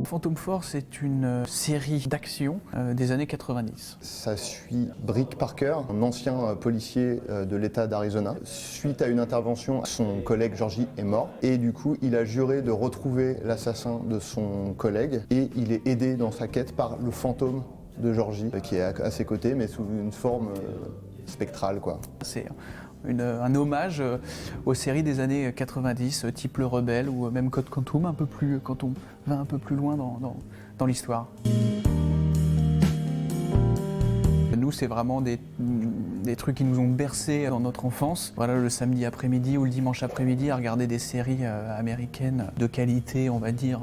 Phantom Force est une série d'action des années 90. Ça suit Brick Parker, un ancien policier de l'État d'Arizona. Suite à une intervention, son collègue Georgie est mort et du coup il a juré de retrouver l'assassin de son collègue et il est aidé dans sa quête par le fantôme de Georgie qui est à ses côtés mais sous une forme spectrale, quoi. C'est un hommage aux séries des années 90, type Le Rebelle ou même Code Quantum, quand on va un peu plus loin dans l'histoire. Nous, c'est vraiment des trucs qui nous ont bercés dans notre enfance. Voilà, le samedi après-midi ou le dimanche après-midi à regarder des séries américaines de qualité, on va dire,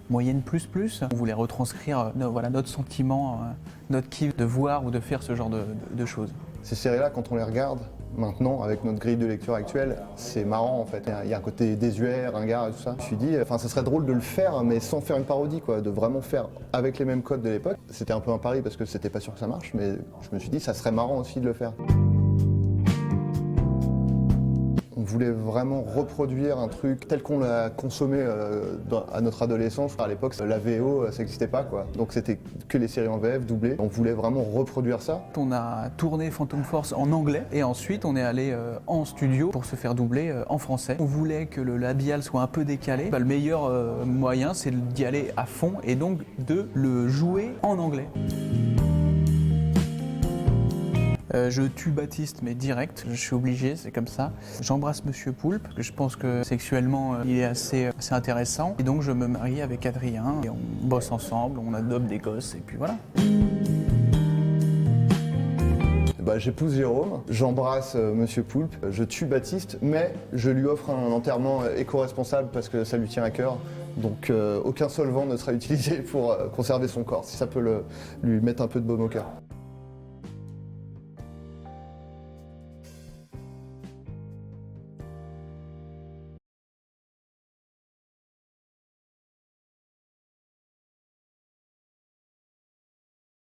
moyenne plus. On voulait retranscrire notre sentiment, notre kiff de voir ou de faire ce genre de choses. Ces séries-là, quand on les regarde, maintenant, avec notre grille de lecture actuelle, c'est marrant en fait. Il y a un côté désuet, ringard et tout ça. Je me suis dit, ça serait drôle de le faire, mais sans faire une parodie, quoi, de vraiment faire avec les mêmes codes de l'époque. C'était un peu un pari parce que c'était pas sûr que ça marche, mais je me suis dit, ça serait marrant aussi de le faire. On voulait vraiment reproduire un truc tel qu'on l'a consommé à notre adolescence. À l'époque, la VO, ça n'existait pas, quoi. Donc c'était que les séries en VF, doublées. On voulait vraiment reproduire ça. On a tourné Phantom Force en anglais et ensuite on est allé en studio pour se faire doubler en français. On voulait que le labial soit un peu décalé. Le meilleur moyen, c'est d'y aller à fond et donc de le jouer en anglais. Je tue Baptiste, mais direct, je suis obligé, c'est comme ça. J'embrasse Monsieur Poulpe, parce que je pense que sexuellement il est assez intéressant. Et donc je me marie avec Adrien, et on bosse ensemble, on adopte des gosses, et puis voilà. J'épouse Jérôme, j'embrasse Monsieur Poulpe, je tue Baptiste, mais je lui offre un enterrement éco-responsable parce que ça lui tient à cœur. Donc aucun solvant ne sera utilisé pour conserver son corps, si ça peut lui mettre un peu de baume au cœur.